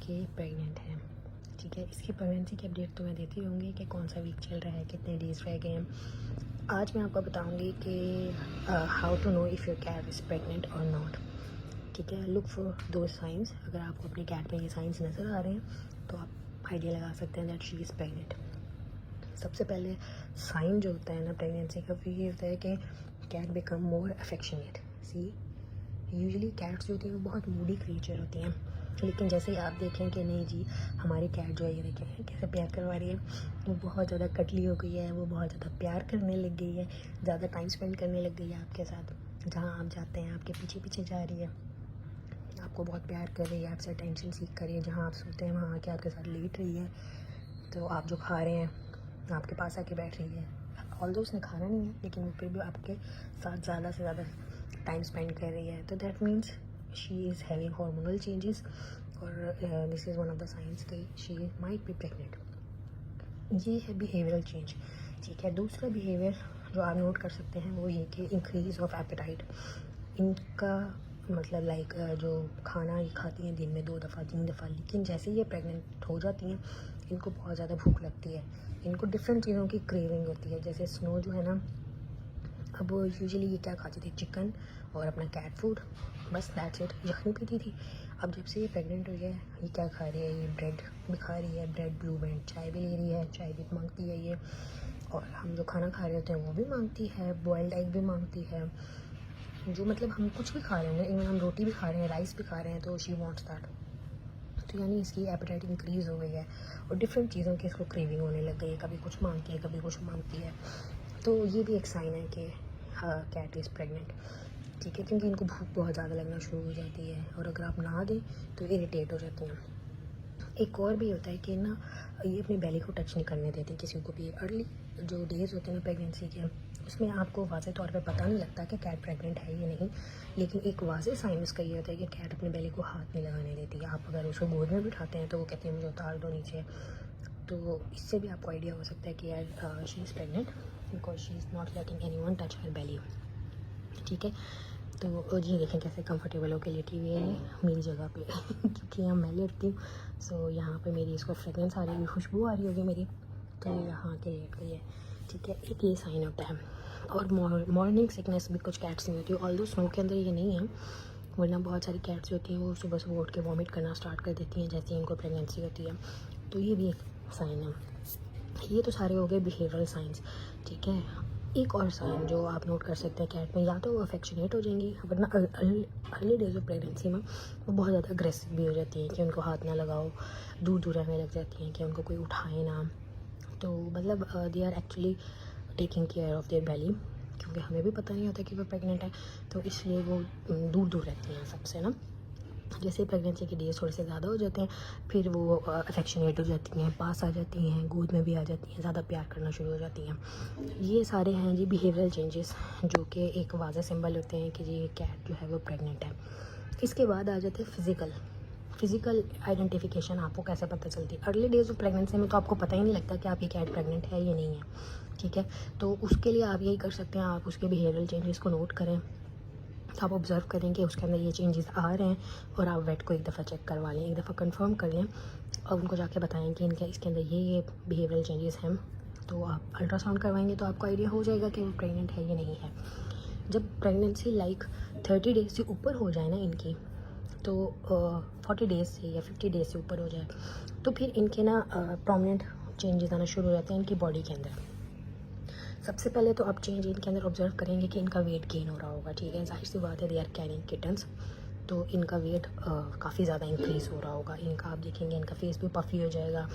कि प्रेग्नेंट है। ठीक है, इसकी प्रेगनेंसी की अपडेट तो मैं देती रहूँगी कि कौन सा वीक चल रहा है, कितने डेज़ रह गए हैं। आज मैं आपको बताऊँगी कि how to know if your cat is pregnant और नॉट। ठीक है, लुक फॉर दो साइंस। अगर आपको अपनी कैट में ये साइंस नज़र आ रहे हैं तो आप आइडिया लगा सकते हैं दैट शी इज़ प्रेग्नेंट। सबसे पहले साइन जो होता है ना प्रेगनेंसी का, वो ये होता है कि कैट बिकम मोर अफेक्शनेट। सी यूजुअली कैट्स जो होती हैं वो बहुत मूडी क्रिएचर होती हैं, लेकिन जैसे ही आप देखें कि नहीं जी हमारी कैट जो है, ये देखें कैसे प्यार करवा रही है, वो बहुत ज़्यादा कटली हो गई है, वो बहुत ज़्यादा प्यार करने लग गई है, ज़्यादा टाइम स्पेंड करने लग गई है आपके साथ। जहाँ आप जाते हैं आपके पीछे पीछे जा रही है, आपको बहुत प्यार कर रही है, आपसे अटेंशन सीख कर रही है। जहाँ आप सोते हैं वहाँ आके आपके साथ लेट रही है, तो आप जो खा रहे हैं आपके पास आके बैठ रही है। ऑल्दो उसने खाना नहीं है, लेकिन वो फिर भी आपके साथ ज़्यादा से ज़्यादा टाइम स्पेंड कर रही है। तो that means she is having hormonal changes, और this is one of the science कि शी माइट बी प्रेग्नेंट। ये है बिहेवियरल चेंज। ठीक है, दूसरा बिहेवियर जो आप नोट कर सकते हैं वो ये कि इंक्रीज ऑफ एपेटाइट। इनका मतलब लाइक जो खाना ये खाती हैं दिन में 2 दफ़ा 3 दफ़ा, लेकिन जैसे ही ये प्रेग्नेंट हो जाती हैं इनको बहुत ज़्यादा भूख लगती है, इनको डिफरेंट चीज़ों की क्रेविंग होती है। जैसे स्नो जो है ना, अब यूजुअली ये क्या खाती थी, चिकन और अपना कैट फूड, बस दैट्स इट। यखनी पीती थी। अब जब से ये प्रेग्नेंट हुई है ये क्या खा रही है, ये ब्रेड भी खा रही है, ब्रेड ब्लू बैंड, चाय भी ले रही है, चाय भी मांगती है ये, और हम जो खाना खा रहे होते हैं वो भी मांगती है, बॉयल्ड एग भी मांगती है। जो मतलब हम कुछ भी खा रहे हैं, इवन हम रोटी भी खा रहे हैं, राइस भी खा रहे हैं, तो शी वांट्स दैट। तो यानी इसकी एपेटाइट इंक्रीज़ हो गई है और डिफरेंट चीज़ों की इसको क्रेविंग होने लग गई है, कभी कुछ मांगती है कभी कुछ मांगती है। तो ये भी एक साइन है कि कैट इज़ प्रेग्नेंट। ठीक है, क्योंकि इनको भूख बहुत ज़्यादा लगना शुरू हो जाती है, और अगर आप ना दें तो इरिटेट हो जाती हैं। एक और भी होता है कि ना ये अपनी बेली को टच नहीं करने देती किसी को भी। अर्ली जो डेज़ होते हैं ना प्रेगनेंसी के, उसमें आपको वाज़े तौर पे पता नहीं लगता कि कैट प्रेग्नेंट है या नहीं, लेकिन एक वाज़े साइन उसका ये होता है कि कैट अपनी बेली को हाथ नहीं लगाने देती। आप अगर उसको गोद में बिठाते हैं तो वो कहती है मुझे उतार दो नीचे। तो इससे भी आपको आइडिया हो सकता है कि यार she is pregnant because she is not letting anyone touch her belly. ठीक है, तो जी देखें कैसे कंफर्टेबल होकर लेटी हुई है ये मेरी जगह पे क्योंकि यहाँ मैं लेटती हूँ, सो यहाँ पे मेरी इसको फ्रेगरेंस आ रही होगी, खुशबू आ रही होगी मेरी, तो यहाँ के लेट गई है। ठीक है, एक ये साइन होता है। और मॉर्निंग सिकनेस भी कुछ कैट्स में होती है, ऑल्दो स्नो के अंदर ये नहीं है, वरना बहुत सारी कैट्स होती हैं वो सुबह सुबह उठ के वॉमिट करना स्टार्ट कर देती हैं जैसे ही इनको प्रेगनेंसी होती है। तो ये भी एक साइन है। ये तो सारे हो गए बिहेवियरल साइंस। ठीक है, एक और साइन जो आप नोट कर सकते हैं कैट में, या तो वो अफेक्शनेट हो जाएंगी, वरना अर्ली डेज ऑफ प्रेगनेंसी में वो बहुत ज़्यादा अग्रेसिव भी हो जाती हैं कि उनको हाथ ना लगाओ, दूर दूर रहने लग जाती हैं कि उनको कोई उठाए ना। तो मतलब they are actually taking care of their belly, क्योंकि हमें भी पता नहीं होता कि वो प्रेग्नेंट है, तो इसलिए वो दूर दूर रहती हैं सबसे ना। जैसे प्रेगनेंसी के डेज थोड़े से ज़्यादा हो जाते हैं फिर वो अफेक्शनेट हो जाती हैं, पास आ जाती हैं, गोद में भी आ जाती हैं, ज़्यादा प्यार करना शुरू हो जाती हैं। ये सारे हैं जी बिहेवियरल चेंजेस जो कि एक वाज़ह सिंबल होते हैं कि जी कैट जो है वो प्रेग्नेंट है। इसके बाद आ जाते हैं फ़िज़िकल आइडेंटिफिकेशन। आपको कैसे पता चलती है अर्ली डेज ऑफ प्रेगनेंसी में, तो आपको पता ही नहीं लगता कि आपकी कैट प्रेग्नेंट है या नहीं है। ठीक है, तो उसके लिए आप यही कर सकते हैं, आप उसके बिहेवियरल चेंजेस को नोट करें, आप ऑब्ज़र्व करें कि उसके अंदर ये चेंजेस आ रहे हैं, और आप वेट को एक दफ़ा चेक करवा लें, एक दफ़ा कंफर्म कर लें, और उनको जाके बताएं कि इनके इसके अंदर ये बिहेवियरल चेंजेस हैं। तो आप अल्ट्रासाउंड करवाएंगे तो आपको आइडिया हो जाएगा कि वो प्रेग्नेंट है या नहीं है। जब प्रेगनेंसी लाइक 30 डेज से ऊपर हो जाए ना इनकी, तो 40 डेज से या 50 डेज से ऊपर हो जाए, तो फिर इनके ना प्रोमिनेंट चेंजेस आना शुरू हो जाते हैं इनकी बॉडी के अंदर। सबसे पहले तो आप चेंज इनके अंदर ऑब्जर्व करेंगे कि इनका वेट गेन हो रहा होगा। ठीक है, जाहिर सी बात है, दे आर कैरिंग किटन्स, तो इनका वेट काफ़ी ज़्यादा इंक्रीज़ हो रहा होगा। इनका आप देखेंगे इनका फेस भी पफी हो जाएगा,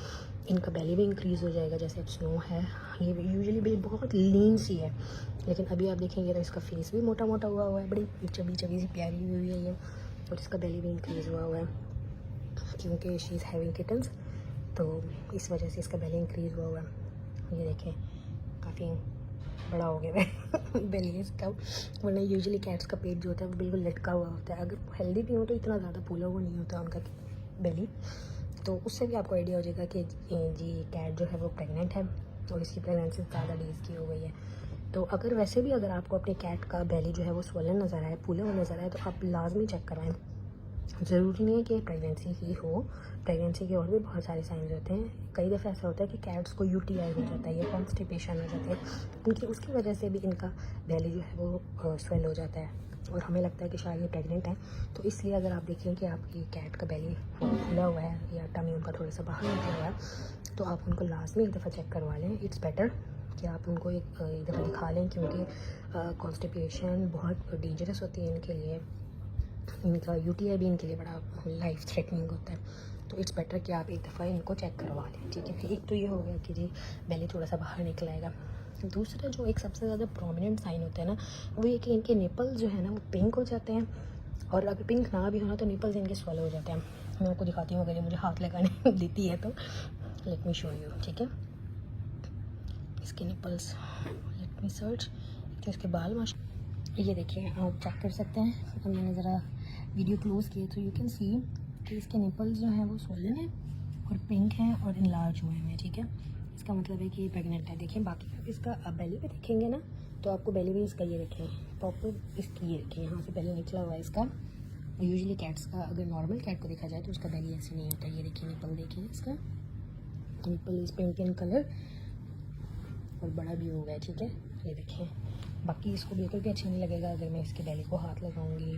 इनका बेली भी इंक्रीज़ हो जाएगा। जैसे अब स्नो है, ये यूजुअली भी बहुत लीन सी है, लेकिन अभी आप देखेंगे तो इसका फेस भी मोटा मोटा हुआ है, बड़ी चबी चबी सी प्यारी हुई है ये, और इसका बेली भी इंक्रीज़ हुआ है क्योंकि शी इज़ हैविंग किटन्स, तो इस वजह से इसका बेली इंक्रीज़ हुआ है। ये देखें काफ़ी बड़ा हो गया है बेली इसका, वरना यूजुअली कैट्स का पेट जो होता है वो बिल्कुल लटका हुआ होता है। अगर हेल्दी भी हो तो इतना ज़्यादा फूला हुआ नहीं होता उनका बेली, तो उससे भी आपको आइडिया हो जाएगा कि जी कैट जो है वो प्रेग्नेंट है, और इसकी प्रेगनेंसी ज़्यादा डेज़ की हो गई है। तो अगर वैसे भी अगर आपको अपने कैट का बेली जो है वो स्वोलन नज़र आए, फूला हुआ नज़र आए, तो आप लाजमी चेक करवाएं ज़रूरी नहीं है कि प्रेगनेंसी ही हो, प्रेगनेंसी के और भी बहुत सारे साइंस होते हैं। कई दफ़ा ऐसा होता है कि कैट्स को यूटीआई हो जाता है या कॉन्स्टिपेशन हो जाती है, उनकी उसकी वजह से भी इनका बेली जो है वो स्वेल हो जाता है और हमें लगता है कि शायद ये प्रेग्नेंट है। तो इसलिए अगर आप देखें कि आपकी कैट का बेली फूला हुआ है या टमी उनका थोड़ा सा बाहर निकला हुआ है, तो आप उनको लाजमी एक दफ़ा चेक करवा लें। इट्स बेटर कि आप उनको एक दफ़ा दिखा लें, क्योंकि कॉन्स्टिपेशन बहुत डेंजरस होती है इनके लिए। इनका यूटीआई भी इनके लिए बड़ा लाइफ थ्रेटनिंग होता है। तो इट्स बेटर कि आप एक दफ़ा इनको चेक करवा लें, ठीक है। एक तो ये हो गया कि जी बेली थोड़ा सा बाहर निकल आएगा। दूसरा जो एक सबसे ज़्यादा प्रोमिनेंट साइन होता है ना, वो ये कि इनके निपल जो है ना वो पिंक हो जाते हैं, और अगर पिंक ना भी हो ना तो निपल्स इनके स्वेल हो जाते हैं। मैं आपको दिखाती हूँ, अगर ये मुझे हाथ लगाने देती है तो लेट मी शो यू, ठीक है। इसके निपल्स, लेट मी सर्च, तो इसके बाल माशा, ये देखिए आप चेक कर सकते हैं। अब मैंने ज़रा वीडियो क्लोज़ किया तो यू कैन सी कि इसके निपल्स जो हैं वो स्वोलन हैं और पिंक हैं और इनलार्ज हुए हैं, ठीक है। इसका मतलब है कि ये प्रेग्नेंट है। देखिए बाकी आप इसका बेली पे देखेंगे ना, तो आपको बेली भी इसका ये देखें प्रॉपर, इसकी ये देखें यहाँ से बेली निकला हुआ है इसका। यूजुअली कैट्स का, अगर नॉर्मल कैट को देखा जाए तो उसका बेली ऐसे नहीं होता। ये देखिए निपल, देखिए इसका nipple is pink in colour और बड़ा भी हो गया है, ठीक है। ये देखिए बाकी इसको बिल्कुल भी अच्छा नहीं लगेगा अगर मैं इसके बेली को हाथ लगाऊंगी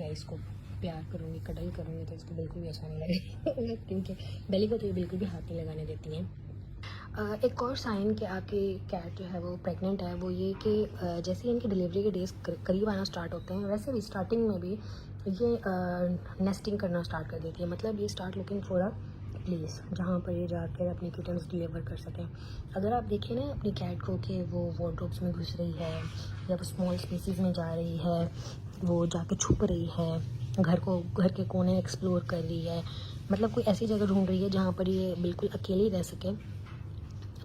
या इसको प्यार करूंगी, कडल करूंगी, तो इसको बिल्कुल भी अच्छा नहीं लगेगा क्योंकि बेली को तो ये बिल्कुल भी हाथ नहीं लगाने देती हैं। एक और साइन कि आपकी कैट जो है वो प्रेग्नेंट है, वो ये कि जैसे ही इनकी डिलीवरी के डेज करीब आना स्टार्ट होते हैं, वैसे भी स्टार्टिंग में भी ये नेस्टिंग करना स्टार्ट कर देती है। मतलब ये start looking for a place जहाँ पर ये जाकर अपनी किटन्स डिलीवर कर सकें। अगर आप देखें ना अपनी कैट को कि वो वार्डरोब्स में घुस रही है या वो स्मॉल स्पेसेस में जा रही है, वो जाके छुप रही है, घर के कोने एक्सप्लोर कर रही है, मतलब कोई ऐसी जगह ढूंढ रही है जहाँ पर ये बिल्कुल अकेली रह सके,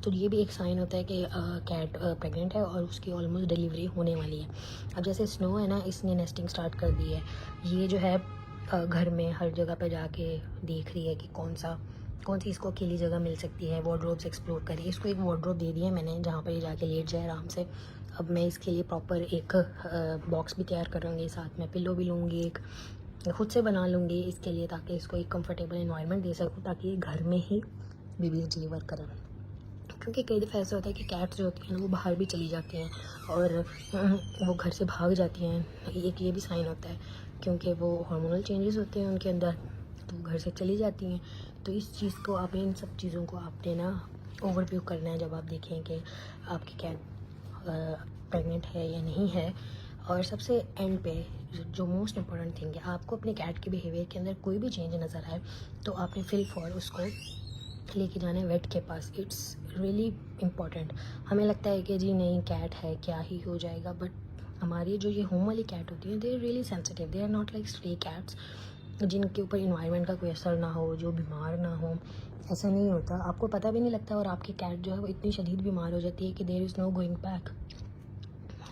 तो ये भी एक साइन होता है कि कैट प्रेग्नेंट है और उसकी ऑलमोस्ट डिलीवरी होने वाली है। अब जैसे स्नो है ना, इसने नेस्टिंग स्टार्ट कर दी है। ये जो है घर में हर जगह पे जाके देख रही है कि कौन सी इसको अकेली जगह मिल सकती है, वार्डरोब्स एक्सप्लोर करी। इसको एक वार्डरोब दे दिया है मैंने जहाँ पर ये जाके लेट जाए आराम से। अब मैं इसके लिए प्रॉपर एक बॉक्स भी तैयार करूँगी, साथ में पिलो भी लूँगी, एक खुद से बना लूँगी इसके लिए, ताकि इसको एक कंफर्टेबल इन्वायरमेंट दे सकूँ, ताकि ये घर में ही बेबीज डिलीवर करें। क्योंकि कई दफ़ा ऐसा होता है कि कैट्स जो होती हैं ना वो बाहर भी चली जाती हैं और वो घर से भाग जाती हैं। एक ये भी साइन होता है, क्योंकि वो हार्मोनल चेंजेस होते हैं उनके अंदर, तो घर से चली जाती हैं। तो इस चीज़ को आपने, इन सब चीज़ों को आपने ना ओवरव्यू करना है जब आप देखें कि आपकी कैट प्रेग्नेंट है या नहीं है। और सबसे एंड पे जो मोस्ट इम्पॉर्टेंट थिंग है, आपको अपने कैट के बिहेवियर के अंदर कोई भी चेंज नज़र आए तो आपने फिल फॉर उसको लेके जाना है वेट के पास। It's really important. हमें लगता है कि जी नहीं कैट है क्या ही हो जाएगा, बट हमारी जो ये होम वाली कैट होती है, they are really sensitive, they are not like stray cats जिनके ऊपर इन्वायरमेंट का कोई असर ना हो, जो बीमार ना हो। ऐसा नहीं होता, आपको पता भी नहीं लगता, और आपकी कैट जो है वो इतनी शदीद बीमार हो जाती है कि there is no going back.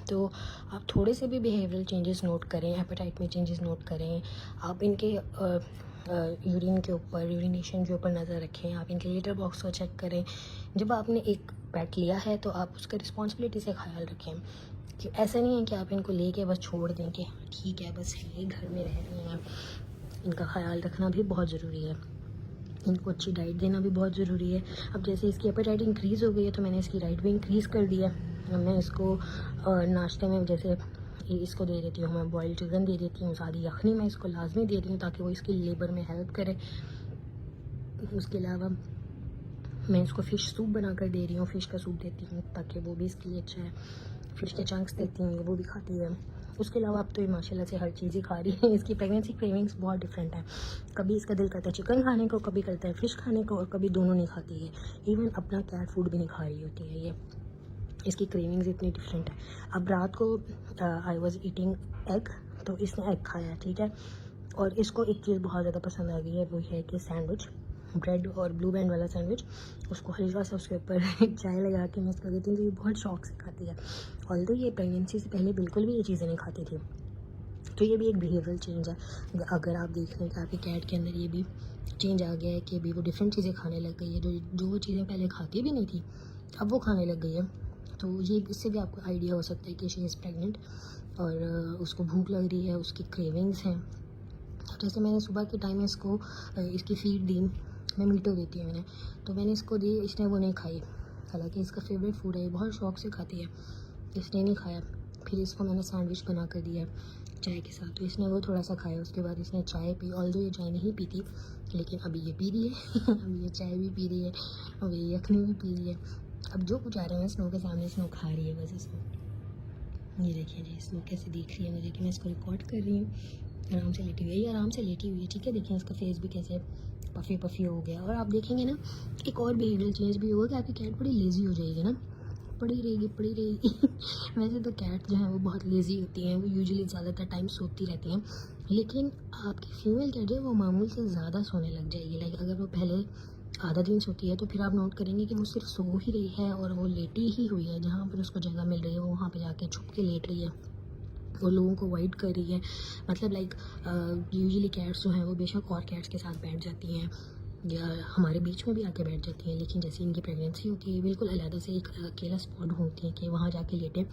तो आप थोड़े से भी बिहेवियरल चेंजेस नोट करें, एपेटाइट में चेंजेस नोट करें, आप इनके यूरिन के ऊपर, यूरिनेशन के ऊपर नज़र रखें, आप इनके लिटर बॉक्स को चेक करें। जब आपने एक पेट लिया है तो आप उसका रिस्पॉन्सिबिलिटी से ख्याल रखें, कि ऐसा नहीं है कि आप इनको लेके बस छोड़ दें कि ठीक है बस ये घर में रह रही हैं। इनका ख्याल रखना भी बहुत ज़रूरी है, इनको अच्छी डाइट देना भी बहुत ज़रूरी है। अब जैसे इसकी एपेटाइट इंक्रीज़ हो गई है तो मैंने इसकी डाइट भी इंक्रीज़ कर दिया। मैं इसको नाश्ते में जैसे इसको दे देती हूँ, मैं बॉइल्ड चिकन दे देती हूँ, सादी यखनी मैं इसको लाजमी दे रही हूँ ताकि वो इसकी लेबर में हेल्प करे। उसके अलावा मैं इसको फ़िश सूप बना कर दे रही हूँ, फ़िश का सूप देती हूँ ताकि वो भी इसके लिए अच्छा है। फ़िश के चंक्स देती हूँ, वो भी खाती है। उसके अलावा अब तो ये माशाल्लाह से हर चीज़ ही खा रही है। इसकी प्रेगनेंसी क्रेविंग्स बहुत डिफरेंट है, कभी इसका दिल करता है चिकन खाने को, कभी करता है फ़िश खाने को, और कभी दोनों नहीं खाती है। इवन अपना कैट फूड भी नहीं खा रही होती है ये, इसकी क्रेविंग्स इतनी डिफरेंट है। अब रात को आई वॉज ईटिंग एग, तो इसने एग खाया, ठीक है। और इसको एक चीज़ बहुत ज़्यादा पसंद आ गई है, वो है कि सैंडविच, ब्रेड और ब्लू बैंड वाला सैंडविच, उसको हल्का सा उसके ऊपर चाय लगा के मैं इसको देती हूँ, तो ये बहुत शौक से खाती है। ऑल्दो ये प्रेगनेंसी से पहले बिल्कुल भी ये चीज़ें नहीं खाती थी। तो ये भी एक बिहेवियरल चेंज है। अगर आप देख रहे हैं कि आपकी कैट के अंदर ये भी चेंज आ गया है कि अभी वो डिफरेंट चीज़ें खाने लग गई है, जो वो चीज़ें पहले खाती भी नहीं थी अब वो खाने लग गई है। तो ये इससे भी आपको आइडिया हो सकता है कि शी इज़ प्रेग्नेंट और उसको भूख लग रही है, उसकी क्रेविंग्स हैं। जैसे मैंने सुबह के टाइम में इसको इसकी फीड दी, मैं मीटो देती है मैंने, तो मैंने इसको दी, इसने वो नहीं खाई, हालांकि इसका फेवरेट फूड है, बहुत शौक से खाती है, इसने नहीं खाया। फिर इसको मैंने सैंडविच बना कर दिया चाय के साथ, तो इसने वो थोड़ा सा खाया, उसके बाद इसने चाय पी, ऑल्दो ये चाय नहीं पीती लेकिन अभी ये पी रही है अभी ये चाय भी पी रही है, अभी ये यखनी भी पी रही है। अब जो कुछ आ रहा है स्नो के सामने स्नो खा रही है बस इसको। ये देखिए जी स्नो कैसे देख रही है मुझे कि मैं इसको रिकॉर्ड कर रही हूँ, आराम से लेटी हुई है, ये आराम से लेटी हुई है, ठीक है। देखिए इसका फेस भी कैसे पफी पफी हो गया। और आप देखेंगे ना एक और बिहेवियल चेंज भी होगा कि आपकी कैट बड़ी लेज़ी हो जाएगी ना, पड़ी रहेगी वैसे तो कैट जो है वो बहुत लेज़ी होती हैं, वो यूजुअली ज़्यादातर टाइम सोती रहती हैं, लेकिन आपकी फीमेल कैट जो है वो मामूल से ज़्यादा सोने लग जाएगी। लाइक अगर वो पहले आधा दिन सोती है तो फिर आप नोट करेंगे कि वो सिर्फ सो ही रही है और वो लेटी ही हुई है, जहाँ पर उसको जगह मिल रही है वो वहाँ पर जाके छुप के लेट रही है, वो लोगों को अवॉइड कर रही है। मतलब लाइक यूजुअली कैट्स जो हैं वो बेशक और कैट्स के साथ बैठ जाती हैं या हमारे बीच में भी आके बैठ जाती हैं, लेकिन जैसे इनकी प्रेगनेंसी होती है बिल्कुल अलग से एक अकेला स्पॉट ढूंढती हैं कि वहाँ जाके लेटें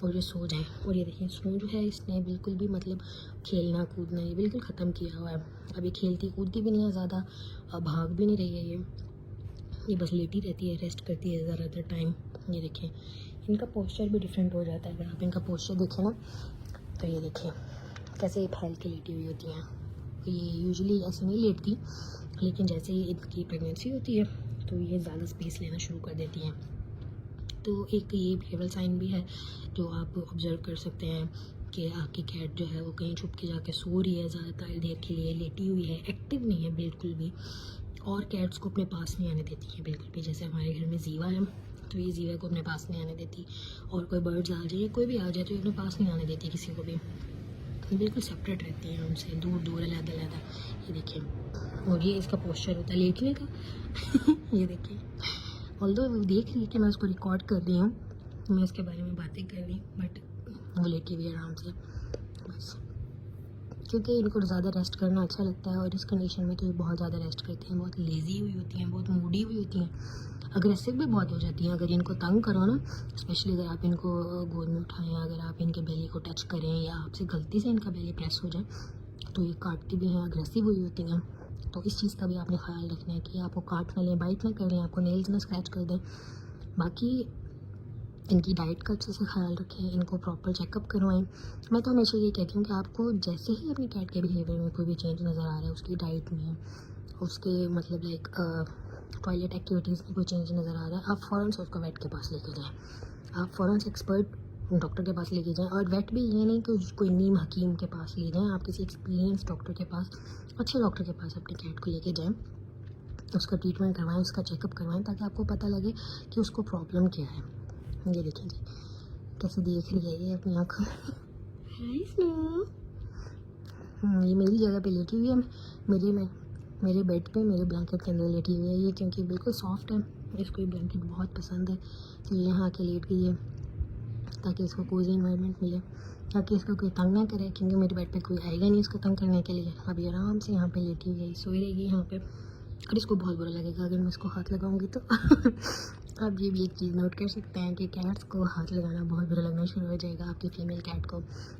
और ये सो जाएं। और ये देखिए स्नो जो है इसने बिल्कुल भी मतलब खेलना कूदना ये बिल्कुल ख़त्म किया हुआ है। अब ये खेलती कूदती भी नहीं है ज़्यादा, भाग भी नहीं रही है, ये बस लेटी रहती है, रेस्ट करती है ज़्यादातर टाइम। ये देखें इनका पोस्चर भी डिफरेंट हो जाता है, अगर आप इनका पोस्चर देखें ना तो ये देखिए कैसे ये फैल के लेटी हुई होती हैं। ये यूजुअली ऐसे नहीं लेटती, लेकिन जैसे ही इनकी प्रेगनेंसी होती है तो ये ज़्यादा स्पेस लेना शुरू कर देती हैं। तो एक ये बिहेवियरल साइन भी है जो आप ऑब्जर्व कर सकते हैं कि आपकी कैट जो है वो कहीं छुप के जाके सो रही है, ज़्यादातर देर के लिए लेटी हुई है, एक्टिव नहीं है बिल्कुल भी, और कैट्स को अपने पास नहीं आने देती है बिल्कुल भी। जैसे हमारे घर में जीवा है तो ये जीवा को अपने पास नहीं आने देती, और कोई बर्ड्स आ जाए कोई भी आ जाए तो ये अपने पास नहीं आने देती किसी को भी, बिल्कुल सेपरेट रहती है उनसे, दूर दूर अलग अलग। ये देखिए और ये इसका पोस्चर होता है लेटने का ये देखिए ऑल्दो वो देख रही है कि मैं उसको रिकॉर्ड कर रही हूँ, मैं उसके बारे में बातें कर रही हूँ, बट वो लेटी हुई आराम से बस, क्योंकि इनको ज़्यादा रेस्ट करना अच्छा लगता है और इस कंडीशन में तो ये बहुत ज़्यादा रेस्ट करती हैं, बहुत लेज़ी हुई होती हैं, बहुत मूडी हुई होती हैं, अग्रेसिव भी बहुत हो जाती हैं। अगर इनको तंग करो ना, स्पेशली अगर आप इनको गोद में उठाएं, अगर आप इनके बेली को टच करें या आपसे गलती से इनका बेली प्रेस हो जाए तो ये काटती भी हैं, अग्रेसिव हुई होती हैं। तो इस चीज़ का भी आपने ख्याल रखना है कि आपको काट ना लें, बाइट ना कर लें, आपको नेल्स ना स्क्रैच कर दें। बाकी इनकी डाइट का अच्छे से ख्याल रखें, इनको प्रॉपर चेकअप करवाएं। मैं तो हमेशा ये कहती हूँ कि आपको जैसे ही अपनी कैट के बिहेवियर में कोई भी चेंज नज़र आ रहा है, उसकी डाइट में, उसके मतलब लाइक टॉयलेट एक्टिविटीज़ में कोई चेंज नज़र आ रहा है, आप फ़ौरन से उसको वेट के पास लेके जाएँ, आप फ़ौरन से एक्सपर्ट डॉक्टर के पास लेके जाएँ। और वेट भी ये नहीं कि कोई नीम हकीम के पास ले जाएँ, आप किसी एक्सपीरियंस डॉक्टर के पास, अच्छे डॉक्टर के पास अपनी कैट को लेके जाएँ, उसका ट्रीटमेंट करवाएं, उसका चेकअप करवाएं, ताकि आपको पता लगे कि उसको प्रॉब्लम क्या है। ये देखिए जी कैसे देख रही है ये अपनी आँखों ये मेरी जगह पे लेटी हुई है, मेरे बेड पे मेरे ब्लैंकेट के अंदर लेटी हुई है ये, क्योंकि बिल्कुल सॉफ्ट है, इसको ये ब्लैंकेट बहुत पसंद है, तो ये यहाँ आके लेट गई है ताकि इसको कोज़ी इन्वायरमेंट मिले, ताकि इसको कोई तंग ना करे, क्योंकि मेरे बेड पे कोई आएगा नहीं इसको तंग करने के लिए। अब ये आराम से यहाँ पे लेटी हुई है, सोई रहेगी यहाँ पे, और इसको बहुत बुरा लगेगा अगर मैं इसको हाथ लगाऊंगी तो आप ये भी एक चीज़ नोट कर सकते हैं कि कैट्स को हाथ लगाना बहुत बुरा लगना शुरू हो जाएगा आपकी फीमेल कैट को।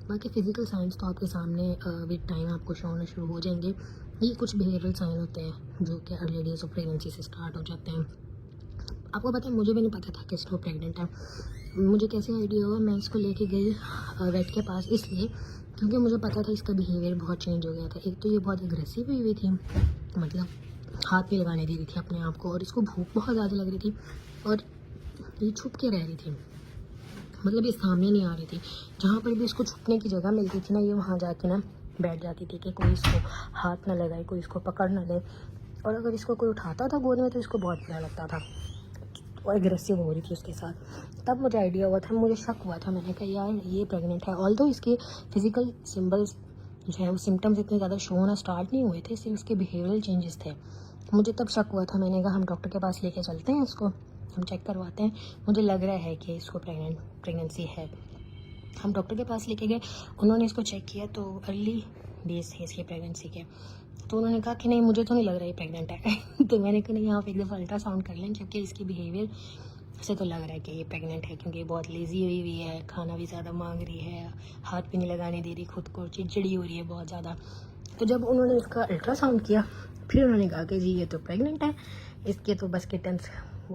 बाकी फ़िज़िकल साइंस तो आपके सामने विद टाइम आपको शो होना शुरू हो जाएंगे। ये कुछ बिहेवियरल साइन होते हैं जो कि अर्ली डेज ऑफ प्रेगनेंसी से स्टार्ट हो जाते हैं। आपको पता है मुझे भी नहीं पता था कि स्नो प्रेग्नेंट है, मुझे कैसे आइडिया हुआ, मैं इसको लेके गई वेट के पास इसलिए क्योंकि मुझे पता था इसका बिहेवियर बहुत चेंज हो गया था। एक तो ये बहुत एग्रेसिव हुई थी, मतलब हाथ पे लगाने दे रही थी अपने आप को, और इसको भूख बहुत ज़्यादा लग रही थी और ये छुप के रह रही थी, मतलब ये सामने नहीं आ रही थी। जहाँ पर भी इसको छुपने की जगह मिलती थी ना, ये वहाँ जाके ना बैठ जाती थी कि कोई इसको हाथ ना लगाए, कोई इसको पकड़ ना ले, और अगर इसको कोई उठाता था गोद में तो इसको बहुत बुरा लगता था, और एग्रेसिव हो रही थी उसके साथ। तब मुझे आइडिया हुआ था, मुझे शक हुआ था, मैंने कहा यार ये प्रेग्नेंट है। ऑल्दो इसके फिज़िकल सिम्बल्स जो है वो सिम्टम्स इतने ज़्यादा शो होना स्टार्ट नहीं हुए थे, सिर्फ उसके बिहेवियरल चेंजेस थे। मुझे तब शक हुआ था, मैंने कहा हम डॉक्टर के पास लेके चलते हैं इसको, हम चेक करवाते हैं, मुझे लग रहा है कि इसको प्रेगनेंसी है। हम डॉक्टर के पास लेके गए, उन्होंने इसको चेक किया तो अर्ली डेज थे इसकी प्रेगनेंसी के, तो उन्होंने कहा कि नहीं मुझे तो नहीं लग रहा ये प्रेग्नेंट है तो मैंने कहा नहीं आप एक दफ़ा अल्ट्रासाउंड कर लें, क्योंकि इसके बिहेवियर से तो लग रहा है कि ये प्रेग्नेंट है, क्योंकि बहुत लेज़ी हुई है, खाना भी ज़्यादा मांग रही है, हाथ भी नहीं लगाने दे रही खुद को, चिड़चिड़ी हो रही है बहुत ज़्यादा। तो जब उन्होंने इसका अल्ट्रासाउंड किया फिर उन्होंने कहा कि जी ये तो प्रेग्नेंट है, इसके तो बस किटन्स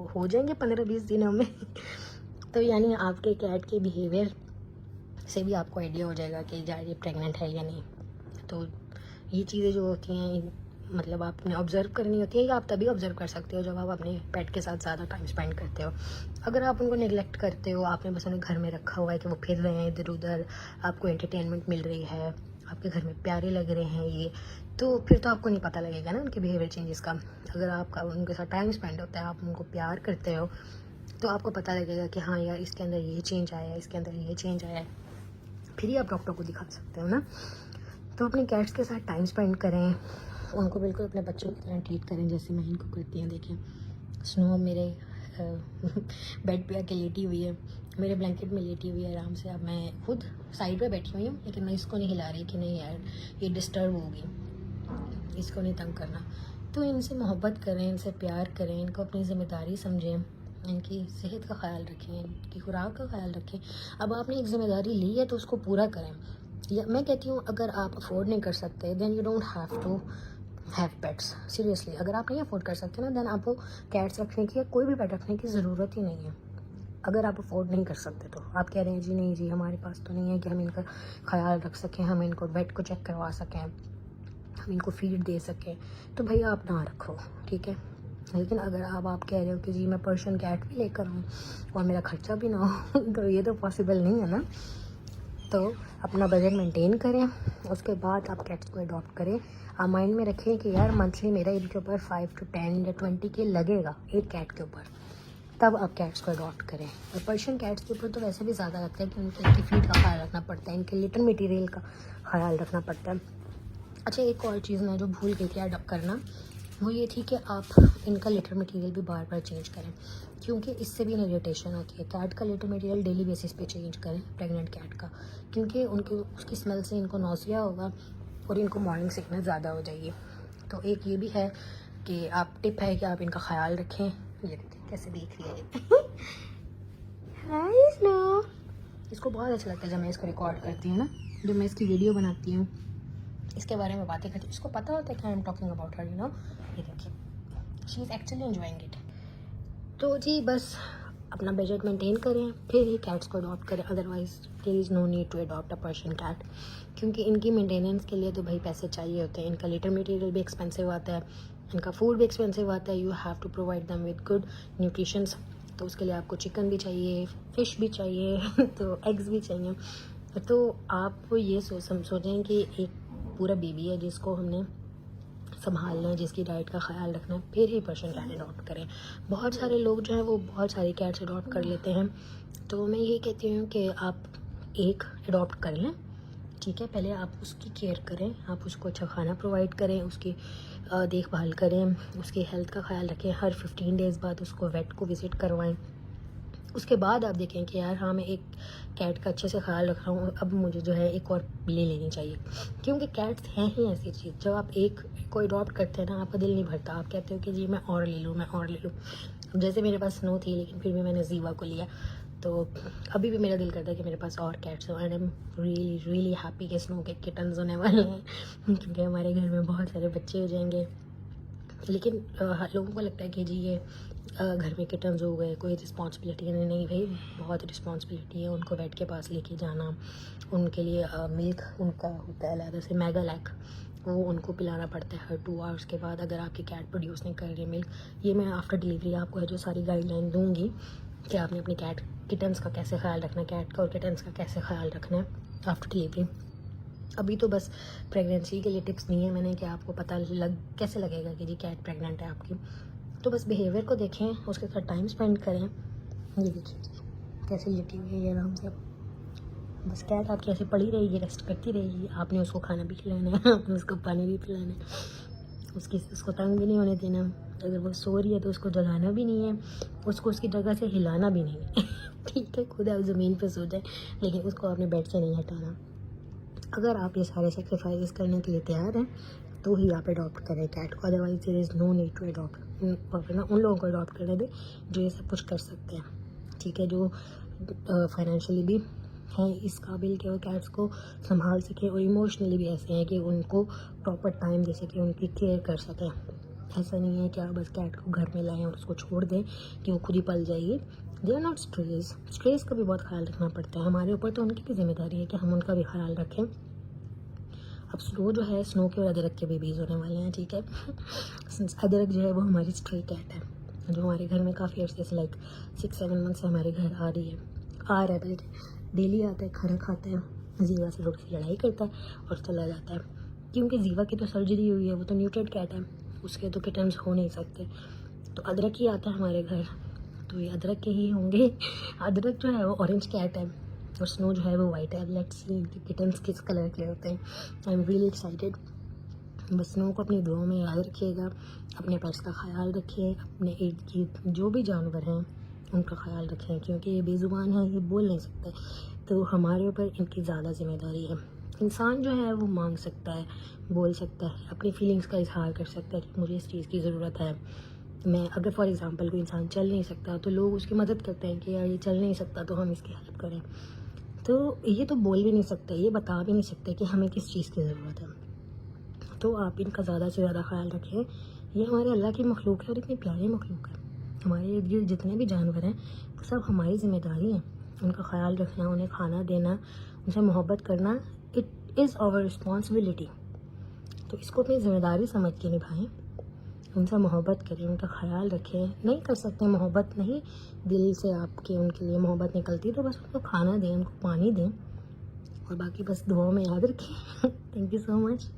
हो जाएंगे 15-20 दिनों में। तो यानी आपके कैट के बिहेवियर से भी आपको आइडिया हो जाएगा कि यार ये प्रेग्नेंट है या नहीं। तो ये चीज़ें जो होती हैं मतलब आपने ऑब्ज़र्व करनी होती है, या आप तभी ऑब्ज़र्व कर सकते हो जब आप अपने पेट के साथ ज़्यादा टाइम स्पेंड करते हो। अगर आप उनको नेग्लेक्ट करते हो, आपने बस उन्हें घर में रखा हुआ है कि वो फिर रहे हैं इधर उधर, आपको एंटरटेनमेंट मिल रही है, आपके घर में प्यारे लग रहे हैं ये, तो फिर तो आपको नहीं पता लगेगा ना उनके बिहेवियर चेंजेस का। अगर आपका उनके साथ टाइम स्पेंड होता है, आप उनको प्यार करते हो, तो आपको पता लगेगा कि हाँ यार इसके अंदर ये चेंज आया है, इसके अंदर ये चेंज आया है, फिर ही आप डॉक्टर को दिखा सकते हो ना। तो अपने कैट्स के साथ टाइम स्पेंड करें, उनको बिल्कुल अपने बच्चों की तरह ट्रीट करें जैसे मैं इनको करती हूँ। देखिए स्नो मेरे बेड पे आके लेटी हुई है, मेरे ब्लैंकेट में लेटी हुई है आराम से। अब मैं खुद साइड पे बैठी हुई हूँ, लेकिन मैं इसको नहीं हिला रही कि नहीं यार ये डिस्टर्ब होगी, इसको नहीं तंग करना। तो इनसे मोहब्बत करें, इनसे प्यार करें, इनको अपनी ज़िम्मेदारी समझें, इनकी सेहत का ख्याल रखें, इनकी खुराक का ख्याल रखें। अब आपने एक ज़िम्मेदारी ली है तो उसको पूरा करें। या मैं कहती हूँ अगर आप अफोर्ड नहीं कर सकते then you don't have to have pets. Seriously अगर आप नहीं अफोर्ड कर सकते ना देन आपको कैट्स रखने की या कोई भी पेट रखने की ज़रूरत ही नहीं है। अगर आप अफोर्ड नहीं कर सकते तो आप कह रहे हैं जी नहीं जी हमारे पास तो नहीं है कि हम इनका ख्याल रख सकें, हम इनको बेड को चेक करवा सकें, हम इनको फीड दे सकें, तो भैया आप ना रखो, ठीक है। लेकिन अगर आप कह रहे हो कि जी मैं पर्शियन कैट भी लेकर आऊँ और मेरा खर्चा भी ना हो तो ये तो पॉसिबल नहीं है ना। तो अपना बजट मेंटेन करें, उसके बाद आप कैट्स को अडॉप्ट करें। आप माइंड में रखें कि यार मंथली मेरा इनके ऊपर 5 to 10 या 20 के लगेगा एक कैट के ऊपर, तब आप कैट्स को अडॉप्ट करें। और पर्शियन कैट्स के ऊपर तो वैसे भी ज़्यादा लगता है कि उनकी फीड का ख्याल रखना पड़ता है, इनके लिटर मटीरियल का ख्याल रखना पड़ता है। अच्छा एक और चीज़ मैं जो भूल गई थी अडॉप्ट करना, वो ये थी कि आप इनका लिटर मटेरियल भी बार बार चेंज करें, क्योंकि इससे भी इरिटेशन होती है। कैट का लिटर मटेरियल डेली बेसिस पे चेंज करें, प्रेग्नेंट कैट का, क्योंकि उनकी उसकी स्मेल से इनको नौसिया होगा और इनको मॉर्निंग सिकनेस ज़्यादा हो जाएगी। तो एक ये भी है कि आप टिप है कि आप इनका ख्याल रखें। ये देखिए कैसे देख रही है हाय स्नो। इसको बहुत अच्छा लगता है जब मैं इसको रिकॉर्ड करती हूँ ना, जब मैं इसकी वीडियो बनाती हूँ, इसके बारे में बातें करती हूँ, इसको पता होता है कि I am talking about her, you know. ये देखिए she is actually enjoying it. तो जी बस अपना बजट मेंटेन करें फिर ही कैट्स को अडॉप्ट करें, otherwise there is no need to adopt a Persian cat, क्योंकि इनकी मेंटेनेंस के लिए तो भाई पैसे चाहिए होते हैं। इनका लिटर मटेरियल भी एक्सपेंसिव आता है, इनका फूड भी एक्सपेंसिव आता है, you have to provide them with good nutritions. तो उसके लिए आपको चिकन भी चाहिए, फ़िश भी चाहिए तो एग्स भी चाहिए। तो आप ये सोचें कि एक पूरा बेबी है जिसको हमने संभालना है, जिसकी डाइट का ख्याल रखना है, फिर ही पर्शियन कैट अडॉप्ट करें। बहुत सारे लोग जो हैं वो बहुत सारी कैट्स अडॉप्ट कर लेते हैं, तो मैं ये कहती हूँ कि आप एक अडॉप्ट कर लें, ठीक है। पहले आप उसकी केयर करें, आप उसको अच्छा खाना प्रोवाइड करें, उसकी देखभाल करें, उसकी हेल्थ का ख्याल रखें, हर 15 डेज़ बाद उसको वेट को विज़िट करवाएं। उसके बाद आप देखें कि यार हाँ मैं एक कैट का अच्छे से ख्याल रख रहा हूँ, अब मुझे जो है एक और ले लेनी चाहिए, क्योंकि कैट्स हैं ही ऐसी चीज़, जब आप एक को अडॉप्ट करते हैं ना आपका दिल नहीं भरता, आप कहते हो कि जी मैं और ले लूँ, मैं और ले लूँ। जैसे मेरे पास स्नो थी लेकिन फिर भी मैंने जीवा को लिया, तो अभी भी मेरा दिल करता है कि मेरे पास और कैट्स हो। And I am really really happy कि स्नो के किटन्स होने वाले हैं क्योंकि हमारे घर में बहुत सारे बच्चे हो जाएंगे। लेकिन लोगों को लगता है कि जी ये घर में किटन्स हो गए, कोई रिस्पॉन्सिबिलिटी नहीं भाई, बहुत रिस्पॉन्सिबिलिटी है। उनको वेट के पास लेके जाना, उनके लिए मिल्क उनका होता है अलग से मेगालैक, वो उनको पिलाना पड़ता है हर 2 आवर्स के बाद अगर आपकी कैट प्रोड्यूस नहीं कर रही मिल्क। ये मैं आफ्टर डिलीवरी आपको है जो सारी गाइडलाइन दूंगी कि आपने अपनी किटन्स का कैसे ख्याल रखना है, कैट का और किटन्स का कैसे ख्याल रखना है आफ्टर डिलीवरी। अभी तो बस प्रेगनेंसी के लिए टिप्स नहीं है मैंने कि आपको पता कैसे लगेगा कि जी कैट प्रेग्नेंट है आपकी। तो बस बिहेवियर को देखें, उसके साथ टाइम स्पेंड करें। ये देखिए कैसे लेटी हुई है ये आराम से, बस कैट आपकी ऐसे पड़ी रहेगी, रेस्ट करती रहेगी, आपने उसको खाना भी खिलाना है, आपने उसको पानी भी पिलाना है, उसको तंग भी नहीं होने देना। अगर वो सो रही है तो उसको जगाना भी नहीं है, उसको उसकी जगह से हिलाना भी नहीं है ठीक है, खुद आप ज़मीन पे सो जाए लेकिन उसको अपने बेड से नहीं हटाना। अगर आप ये सारे सेक्रीफाइस करने के लिए तैयार हैं तो ही आप अडॉप्ट करें कैट को, otherwise there is no need to adopt. ना उन लोगों को अडॉप्ट करने दें जो ये सब कुछ कर सकते हैं, ठीक है, जो फाइनेंशियली भी हैं इस काबिल कि वो कैट्स को संभाल सकें और इमोशनली भी ऐसे हैं कि उनको प्रॉपर टाइम दे सकें, उनकी केयर कर सकें। ऐसा नहीं है कि आप बस कैट को घर में लाएं और उसको छोड़ दें कि वो खुद ही पल जाएगी। They are not stress. Stress का भी बहुत ख्याल रखना पड़ता है हमारे ऊपर, तो उनकी भी जिम्मेदारी है कि हम उनका भी ख्याल रखें। अब स्नो जो है, स्नो के और अदरक के बेबीज़ होने वाले हैं, ठीक है। अदरक जो है वो हमारी स्ट्रे कैट है जो हमारे घर में काफ़ी अर्से से लाइक 6-7 मंथ से हमारे घर आ रही है, आ रहा है बल्कि। डेली आता है, खाना खाता है, जीवा से थोड़ी सी लड़ाई करता है और चला जाता है, क्योंकि जीवा की तो सर्जरी हुई है, वो तो न्यूट्रेड कैट है, उसके तो किटन्स हो नहीं सकते। तो अदरक ही आता है हमारे घर, तो ये अदरक के ही होंगे। अदरक जो है वो ऑरेंज कैट है और स्नो जो है वो वाइट है। लेट्स सी किटन्स किस कलर के होते हैं। I am really excited. बस स्नो को अपनी दुआओं में याद रखिएगा, अपने पेट्स का ख्याल रखिए, अपने इर्द गिर्द जो भी जानवर हैं उनका ख्याल रखें, क्योंकि ये बेज़ुबान है, ये बोल नहीं सकते, तो हमारे ऊपर इनकी ज़्यादा जिम्मेदारी है। इंसान जो है वो मांग सकता है, बोल सकता है, अपनी फीलिंग्स का इजहार कर सकता है कि मुझे इस चीज़ की ज़रूरत है। मैं अगर फॉर एग्ज़ाम्पल कोई इंसान चल नहीं सकता तो लोग उसकी मदद करते हैं कि यार ये चल नहीं सकता तो हम इसकी हेल्प करें। तो ये तो बोल भी नहीं सकते, ये बता भी नहीं सकते कि हमें किस चीज़ की ज़रूरत है। तो आप इनका ज़्यादा से ज़्यादा ख्याल रखें। ये हमारे अल्लाह की मखलूक है और इतनी प्यारी मखलूक है। हमारे इर्द गिर्द जितने भी जानवर हैं वो सब हमारी ज़िम्मेदारी है, उनका ख्याल रखना, उन्हें खाना देना, उनसे मोहब्बत करना, इट इज़ आवर रिस्पॉन्सिबिलिटी। तो इसको अपनी ज़िम्मेदारी समझ के निभाएं, उनसे मोहब्बत करें, उनका ख्याल रखें। नहीं कर सकते मोहब्बत, नहीं दिल से आपके उनके लिए मोहब्बत निकलती, तो बस उनको खाना दें, उनको पानी दें और बाकी बस दुआओं में याद रखें। Thank you so much.